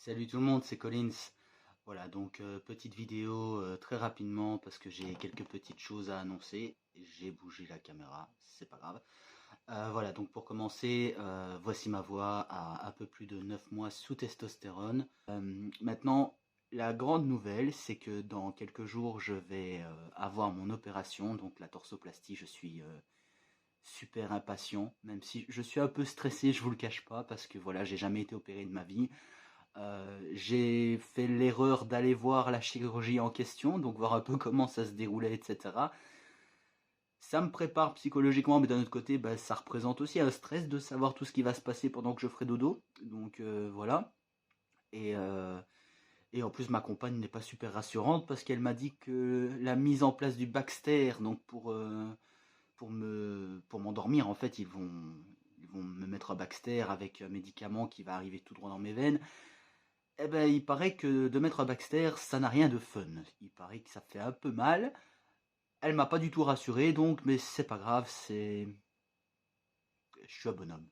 Salut tout le monde, c'est Collins. Voilà, donc petite vidéo très rapidement parce que j'ai quelques petites choses à annoncer. J'ai bougé la caméra, c'est pas grave. Voilà, donc pour commencer, voici ma voix à un peu plus de 9 mois sous testostérone. Maintenant, la grande nouvelle, c'est que dans quelques jours, je vais avoir mon opération, donc la torsoplastie. Je suis super impatient, même si je suis un peu stressé, je vous le cache pas, parce que voilà, j'ai jamais été opéré de ma vie. J'ai fait l'erreur d'aller voir la chirurgie en question, donc voir un peu comment ça se déroulait, etc. Ça me prépare psychologiquement, mais d'un autre côté, bah, ça représente aussi un stress de savoir tout ce qui va se passer pendant que je ferai dodo. Donc voilà. Et, euh, et en plus, ma compagne n'est pas super rassurante parce qu'elle m'a dit que la mise en place du Baxter, donc pour m'endormir, en fait, ils vont me mettre un Baxter avec un médicament qui va arriver tout droit dans mes veines. Eh ben, il paraît que de mettre un Baxter, ça n'a rien de fun. Il paraît que ça fait un peu mal. Elle m'a pas du tout rassuré, donc, mais c'est pas grave, je suis un bonhomme.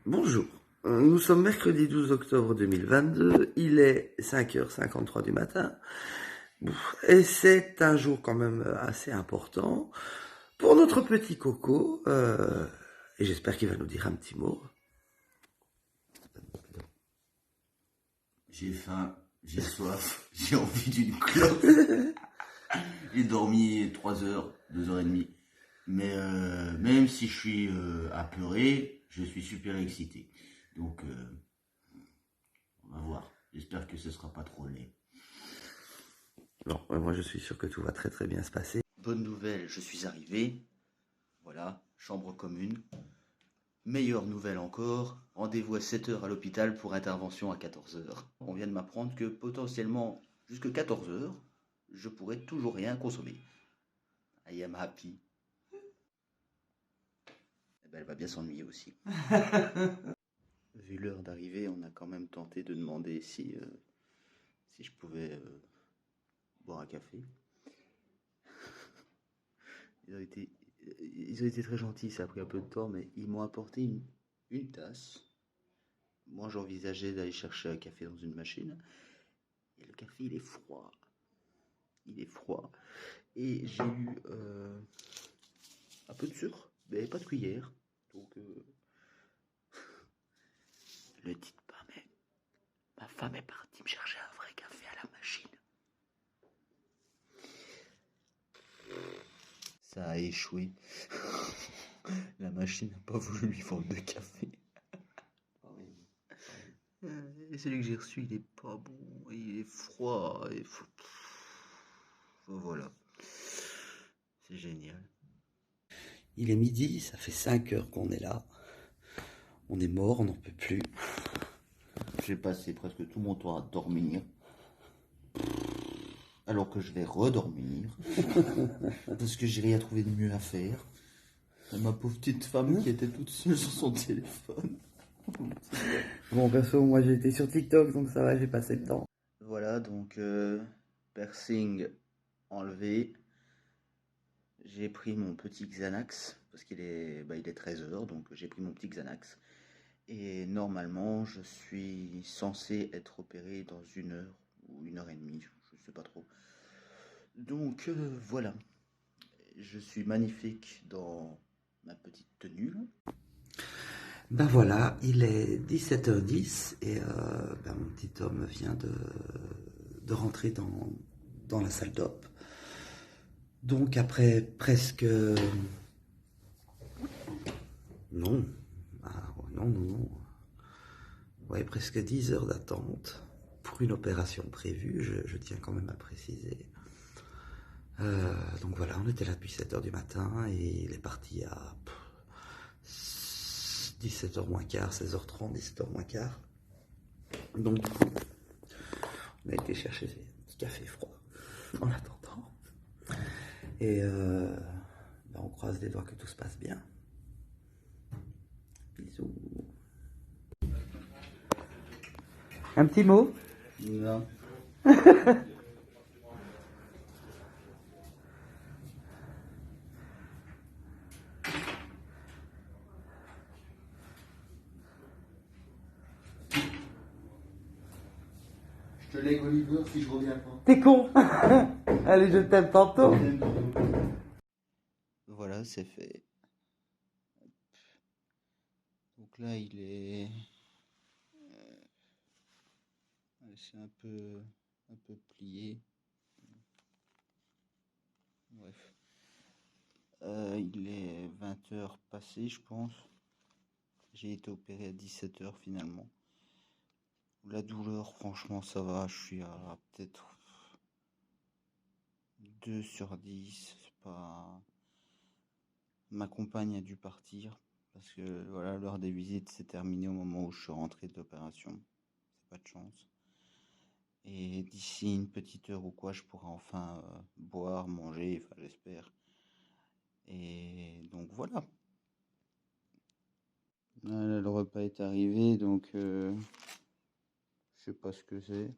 Bonjour, nous sommes mercredi 12 octobre 2022, il est 5h53 du matin, et c'est un jour quand même assez important pour notre petit Coco, et j'espère qu'il va nous dire un petit mot. J'ai faim, j'ai soif, j'ai envie d'une clope. J'ai dormi 3 heures, 2h30. Mais même si je suis apeuré, je suis super excité. Donc, on va voir. J'espère que ce sera pas trop laid. Non, moi je suis sûr que tout va très très bien se passer. Bonne nouvelle, je suis arrivé. Voilà, chambre commune. Meilleure nouvelle encore, rendez-vous à 7h à l'hôpital pour intervention à 14h. On vient de m'apprendre que potentiellement, jusqu'à 14h, je pourrais toujours rien consommer. I am happy. Eh ben, elle va bien s'ennuyer aussi. Vu l'heure d'arrivée, on a quand même tenté de demander si je pouvais boire un café. Ils ont été très gentils, ça a pris un peu de temps, mais ils m'ont apporté une tasse. Moi, j'envisageais d'aller chercher un café dans une machine. Et le café, il est froid. Il est froid. Et j'ai eu un peu de sucre, mais pas de cuillère. Donc, le dites pas, mais ma femme est partie me chercher un vrai café à la machine. Ça a échoué. La machine n'a pas voulu lui vendre de café. Et celui que j'ai reçu, il est pas bon. Il est froid. Voilà. C'est génial. Il est midi, ça fait 5 heures qu'on est là, on est mort, on n'en peut plus. J'ai passé presque tout mon temps à dormir. Alors que je vais redormir. Parce que j'ai rien trouvé de mieux à faire. Et ma pauvre petite femme qui était toute seule sur son téléphone. Bon perso, moi j'ai été sur TikTok donc ça va, j'ai passé le temps. Voilà, donc piercing enlevé. J'ai pris mon petit Xanax parce qu'il est, il est 13h, donc j'ai pris mon petit Xanax. Et normalement, je suis censé être opéré dans 1 heure ou 1h30, je sais pas trop. Donc voilà, je suis magnifique dans ma petite tenue. Ben voilà, il est 17h10 et mon petit homme vient de rentrer dans la salle d'op. Donc après presque... Non, non. Ouais, presque 10 heures d'attente pour une opération prévue, je tiens quand même à préciser. Donc voilà, on était là depuis 7h du matin et il est parti à 17h moins quart, 16h30, 17h moins quart. Donc du coup, on a été chercher un petit café froid en attendant. Et on croise les doigts que tout se passe bien. Bisous. Un petit mot? Non. Je lègue Oliver si je reviens pas. T'es con. Allez, je t'aime tantôt. Voilà, c'est fait. Donc là, il est... c'est un peu plié. Bref. Il est 20h passé, je pense. J'ai été opéré à 17h finalement. La douleur, franchement, ça va. Je suis à peut-être 2 sur 10. C'est pas... Ma compagne a dû partir parce que voilà, l'heure des visites s'est terminée au moment où je suis rentré de l'opération. C'est pas de chance. Et d'ici une petite heure ou quoi, je pourrai enfin boire, manger, enfin j'espère. Et donc voilà. Là, le repas est arrivé, donc je sais pas ce que c'est.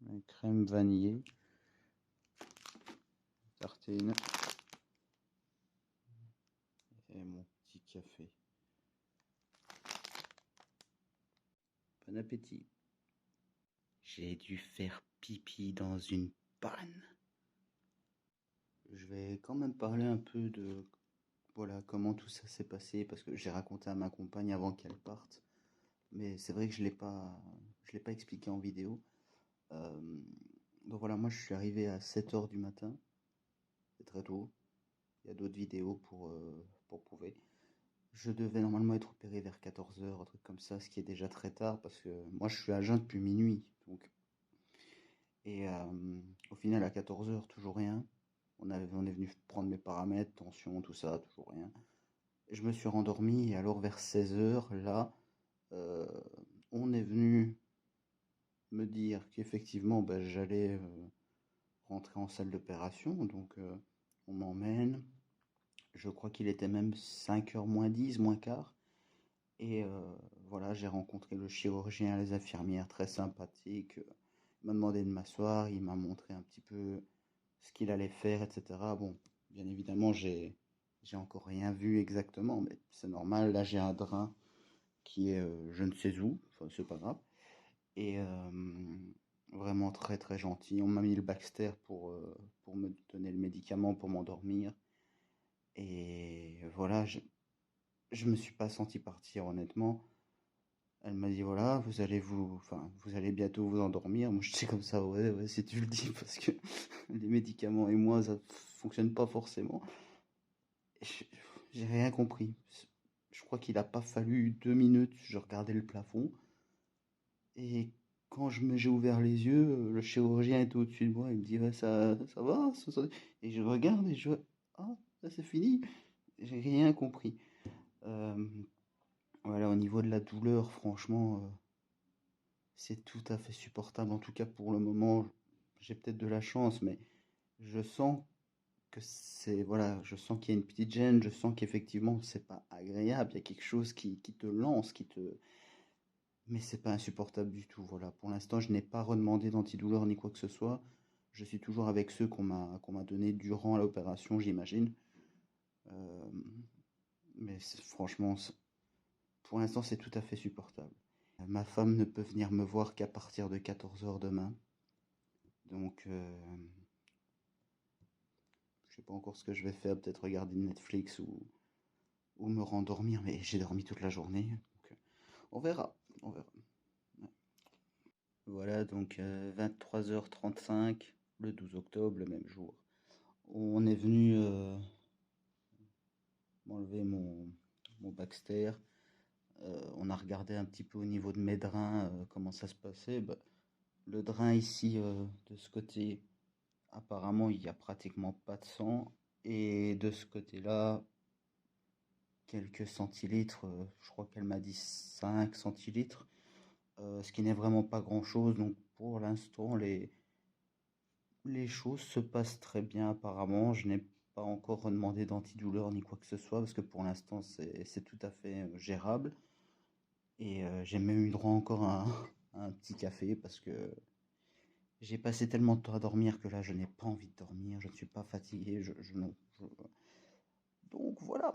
La crème vanillée, tartine et mon petit café. Bon appétit. J'ai dû faire pipi dans une panne. Je vais quand même parler un peu de voilà comment tout ça s'est passé parce que j'ai raconté à ma compagne avant qu'elle parte. Mais c'est vrai que je l'ai pas expliqué en vidéo. Donc voilà, moi je suis arrivé à 7h du matin. C'est très tôt. Il y a d'autres vidéos pour prouver. Je devais normalement être opéré vers 14h, un truc comme ça, ce qui est déjà très tard parce que moi je suis à jeun depuis minuit. Donc. Et au final à 14h, toujours rien. On est venu prendre mes paramètres, tension, tout ça, toujours rien. Je me suis rendormi et alors vers 16h, là, euh, on est venu me dire qu'effectivement ben, j'allais rentrer en salle d'opération. Donc on m'emmène. Je crois qu'il était même 5h moins 10, moins quart. Et voilà, j'ai rencontré le chirurgien, les infirmières, très sympathiques. Il m'a demandé de m'asseoir, il m'a montré un petit peu ce qu'il allait faire, etc. Bon, bien évidemment, j'ai encore rien vu exactement, mais c'est normal. Là, j'ai un drain qui est je ne sais où, enfin, c'est pas grave. Et vraiment très très gentil. On m'a mis le Baxter pour me donner le médicament pour m'endormir. Et voilà, je me suis pas senti partir honnêtement. Elle m'a dit voilà, vous allez bientôt vous endormir. Moi, je dis comme ça, ouais, ouais, si tu le dis, parce que les médicaments et moi, ça fonctionne pas forcément. Je- J'ai rien compris. Je crois qu'il a pas fallu 2 minutes. Je regardais le plafond et quand j'ai ouvert les yeux, le chirurgien était au-dessus de moi. Il me dit ouais, ça va, et je regarde et je vois ah, ça c'est fini. J'ai rien compris. Euh, voilà, au niveau de la douleur, franchement. C'est tout à fait supportable, en tout cas pour le moment. J'ai peut-être de la chance, mais je sens que voilà, je sens qu'il y a une petite gêne, je sens qu'effectivement c'est pas agréable, il y a quelque chose qui te lance, mais c'est pas insupportable du tout. Voilà, pour l'instant, je n'ai pas redemandé d'antidouleur ni quoi que ce soit. Je suis toujours avec ceux qu'on m'a donné durant l'opération, j'imagine. Euh, mais franchement, pour l'instant, c'est tout à fait supportable. Ma femme ne peut venir me voir qu'à partir de 14h demain. Donc, je sais pas encore ce que je vais faire, peut-être regarder Netflix ou me rendormir, mais j'ai dormi toute la journée. Donc, on verra, on verra. Ouais. Voilà, donc 23h35, le 12 octobre, le même jour. On est venu m'enlever mon Baxter. On a regardé un petit peu au niveau de mes drains comment ça se passait. Bah, le drain ici, de ce côté, apparemment, il n'y a pratiquement pas de sang. Et de ce côté-là, quelques centilitres, je crois qu'elle m'a dit 5 centilitres, ce qui n'est vraiment pas grand-chose. Donc pour l'instant, les choses se passent très bien apparemment. Je n'ai pas encore demandé d'antidouleur ni quoi que ce soit, parce que pour l'instant, c'est tout à fait gérable. Et j'ai même eu droit encore à un petit café, parce que j'ai passé tellement de temps à dormir que là, je n'ai pas envie de dormir, je ne suis pas fatigué, non, donc voilà.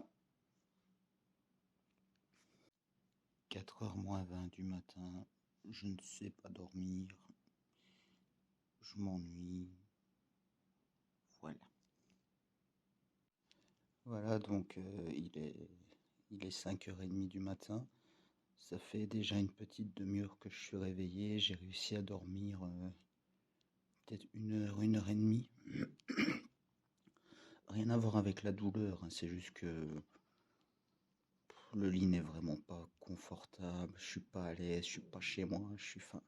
4h moins 20 du matin. Je ne sais pas dormir. Je m'ennuie. Voilà. Voilà, donc il est 5h30 du matin. Ça fait déjà une petite demi-heure que je suis réveillé. J'ai réussi à dormir peut-être 1 heure, 1 heure et demie. Rien à voir avec la douleur, hein, c'est juste que le lit n'est vraiment pas confortable, je suis pas à l'aise, je suis pas chez moi, je suis faim.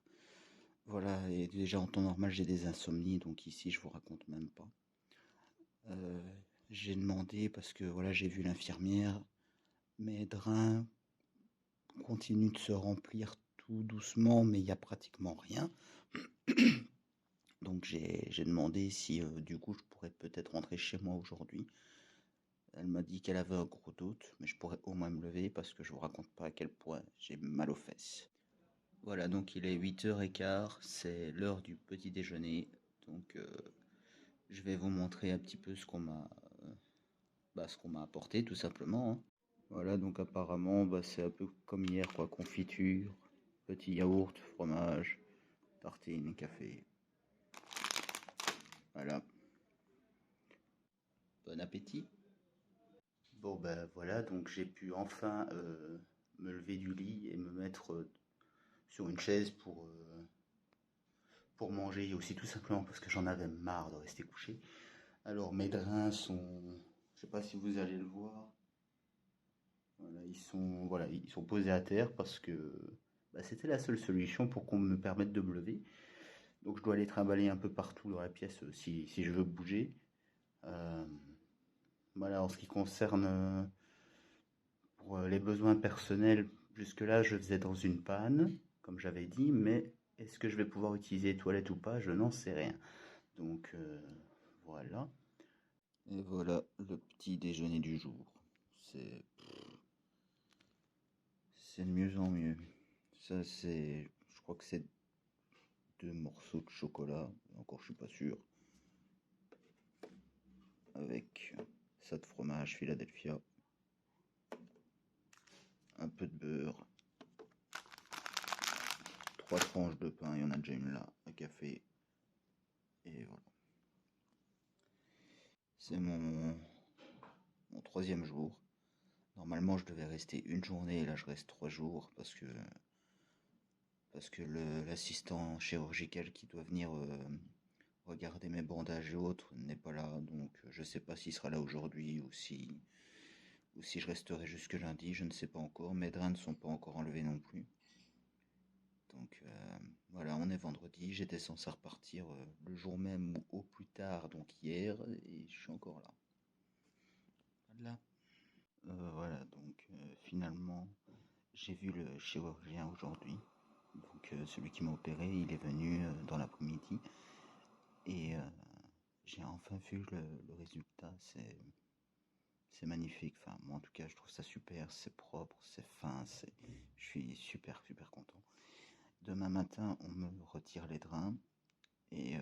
Voilà, et déjà en temps normal j'ai des insomnies, donc ici je vous raconte même pas. Euh, j'ai demandé parce que voilà, j'ai vu l'infirmière, mes drains continuent de se remplir tout doucement, mais il n'y a pratiquement rien. Donc j'ai demandé si du coup je pourrais peut-être rentrer chez moi aujourd'hui. Elle m'a dit qu'elle avait un gros doute, mais je pourrais au moins me lever parce que je vous raconte pas à quel point j'ai mal aux fesses. Voilà, donc il est 8h15, c'est l'heure du petit déjeuner. Donc je vais vous montrer un petit peu ce qu'on m'a apporté tout simplement, hein. Voilà, donc apparemment c'est un peu comme hier quoi, confiture, petit yaourt, fromage, tartine, café. Voilà. Bon appétit. Bon ben voilà, donc j'ai pu enfin me lever du lit et me mettre sur une chaise pour manger, et aussi tout simplement parce que j'en avais marre de rester couché. Alors mes drains sont, je sais pas si vous allez le voir, voilà, ils sont posés à terre parce que c'était la seule solution pour qu'on me permette de me lever. Donc je dois les trimballer un peu partout dans la pièce si je veux bouger. Euh, voilà, en ce qui concerne pour les besoins personnels, jusque-là je faisais dans une panne, comme j'avais dit, mais est-ce que je vais pouvoir utiliser les toilettes ou pas? Je n'en sais rien. Donc voilà. Et voilà le petit déjeuner du jour. C'est c'est de mieux en mieux. Ça je crois que c'est 2 morceaux de chocolat. Encore je suis pas sûr. Avec ça de fromage Philadelphia, un peu de beurre, 3 tranches de pain, il y en a déjà une là, un café, et voilà. C'est mon 3e jour. Normalement je devais rester une journée, et là je reste 3 jours parce que l'assistant chirurgical qui doit venir regarder mes bandages et autres n'est pas là, donc je sais pas s'il sera là aujourd'hui ou si je resterai jusque lundi, je ne sais pas encore. Mes drains ne sont pas encore enlevés non plus. Donc voilà, on est vendredi, j'étais censé repartir le jour même ou au plus tard, donc hier, et je suis encore là. Voilà. Voilà, donc finalement, j'ai vu le chirurgien aujourd'hui. Donc celui qui m'a opéré, il est venu dans l'après-midi et j'ai enfin vu le résultat. C'est magnifique. Enfin, moi en tout cas, je trouve ça super. C'est propre, c'est fin. Je suis super super content. Demain matin, on me retire les drains et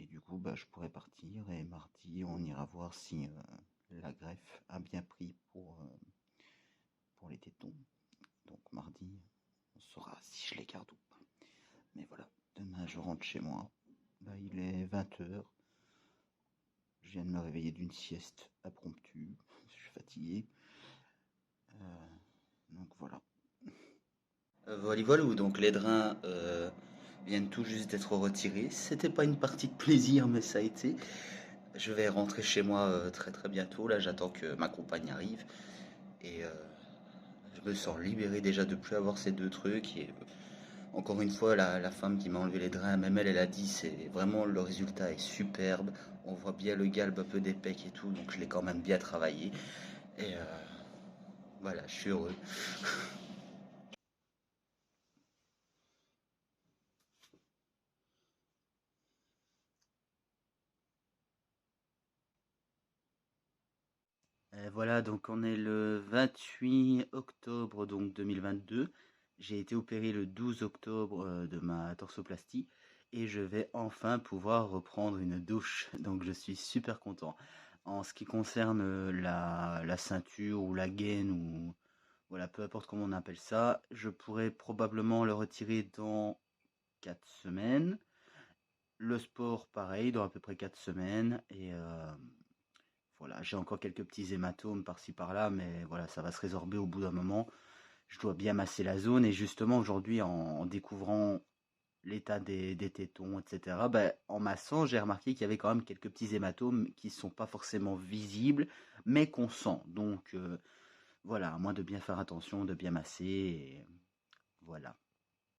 du coup, je pourrais partir. Et mardi, on ira voir si la greffe a bien pris pour les tétons. Donc mardi, on saura si je les garde ou pas. Mais voilà, demain je rentre chez moi. Là il est 20h. Je viens de me réveiller d'une sieste impromptue. Je suis fatigué. Donc voilà. Voilà, donc les drains viennent tout juste d'être retirés. C'était pas une partie de plaisir, mais ça a été. Je vais rentrer chez moi très très bientôt. Là, j'attends que ma compagne arrive. Et je me sens libéré déjà de plus avoir ces 2 trucs. Et encore une fois, la femme qui m'a enlevé les drains, même elle a dit, c'est vraiment le résultat est superbe. On voit bien le galbe un peu des pecs et tout, donc je l'ai quand même bien travaillé. Et voilà, je suis heureux. Voilà, donc on est le 28 octobre donc 2022. J'ai été opéré le 12 octobre de ma torsoplastie et je vais enfin pouvoir reprendre une douche. Donc je suis super content. En ce qui concerne la ceinture ou la gaine ou Voilà, peu importe comment on appelle ça, je pourrais probablement le retirer dans 4 semaines. Le sport, pareil, dans à peu près 4 semaines. Et voilà, j'ai encore quelques petits hématomes par-ci par-là, mais voilà, ça va se résorber au bout d'un moment. Je dois bien masser la zone. Et justement, aujourd'hui, en découvrant l'état des tétons, etc., ben, en massant, j'ai remarqué qu'il y avait quand même quelques petits hématomes qui ne sont pas forcément visibles, mais qu'on sent. Donc voilà, à moins de bien faire attention, de bien masser. Et voilà.